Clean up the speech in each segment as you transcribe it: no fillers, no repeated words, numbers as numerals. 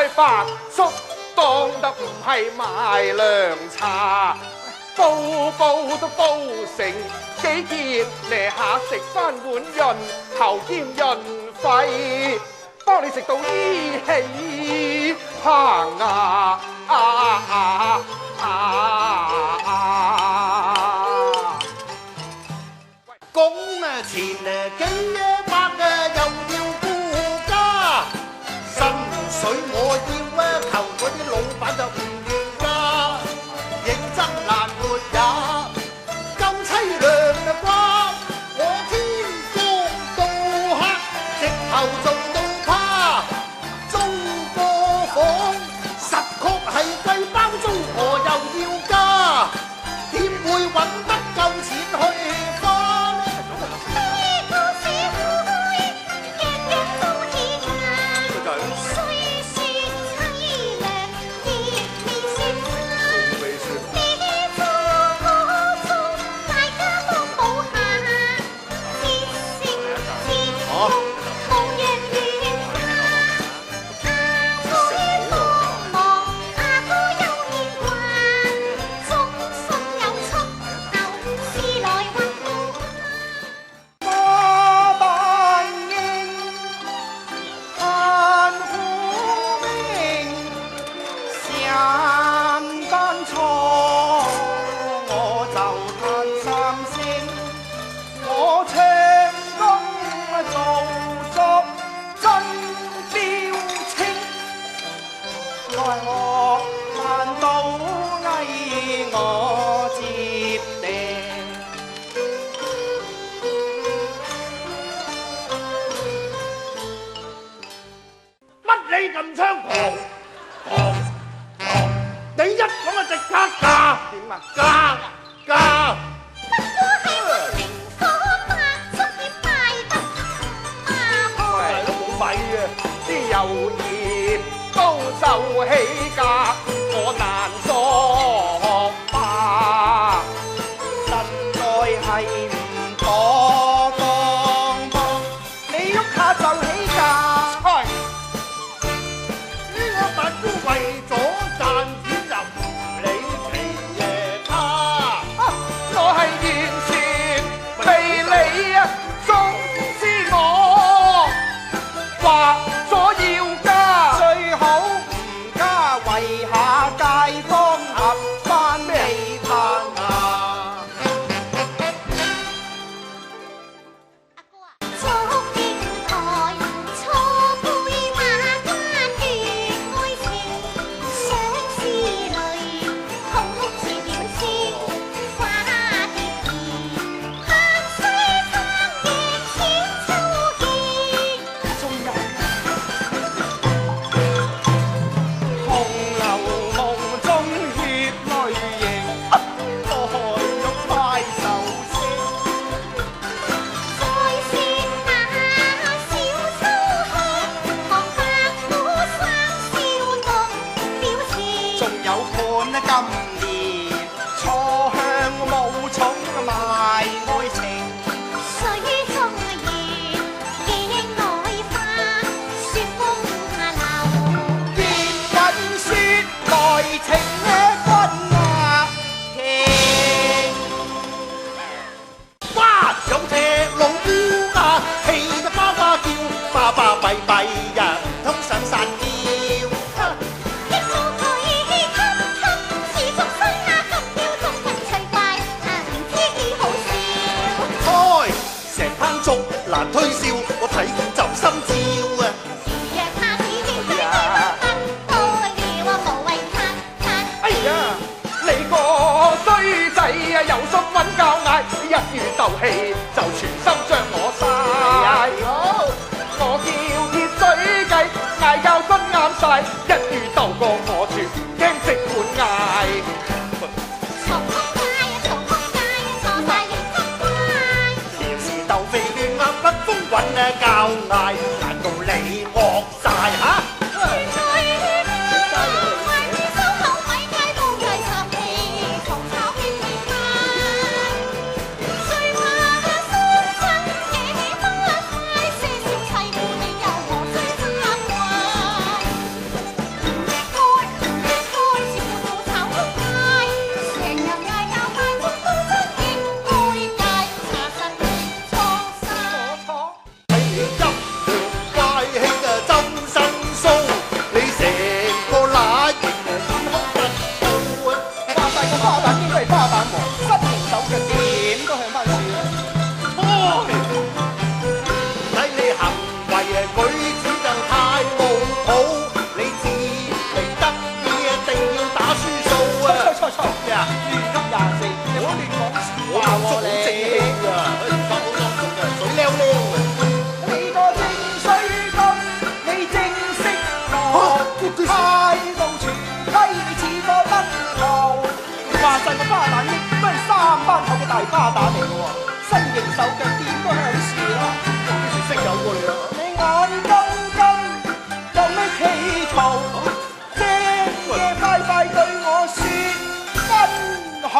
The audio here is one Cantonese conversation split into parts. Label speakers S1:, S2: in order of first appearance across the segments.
S1: 發叔當得唔係賣涼茶，煲都煲成幾件，嚟下食翻碗潤喉兼潤肺，幫你食到依起棚牙
S2: 工錢幾百又要顧家，薪水我要求嗰啲老闆就唔要加，認真難活也夠凄涼啩。我天光到黑，直頭做到趴，租個房實確係計包租，我又要加，點會揾得夠錢去花？
S3: 你咁猖狂，你一講就即刻嫁，
S1: 點啊？
S3: 嫁！
S1: 係都冇米嘅，啲油鹽都就起價，我難作罷，實在係唔妥當。你喐下就起價。
S3: 為咗賺錢就唔理其夜他，
S1: 我係完全未理啊！總之我話咗要加，最好唔加，為下街坊合翻你攤啊！
S2: 難推銷，我睇見就心照啊！
S1: 哎呀，你個衰仔啊，有心揾教嗌，一於鬥氣就全心將我嘥。我叫鐵水計，嗌交真啱晒，一於鬥過我絕，驚即管嗌。
S2: 教嗌，難道你惡晒嚇？巴打嚟嘅喎，身形手腳點都向樹啊！我幾時識有過你啊？你眼金金有咩企圖？正夜快快對我説分號。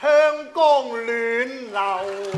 S2: 香江暖流。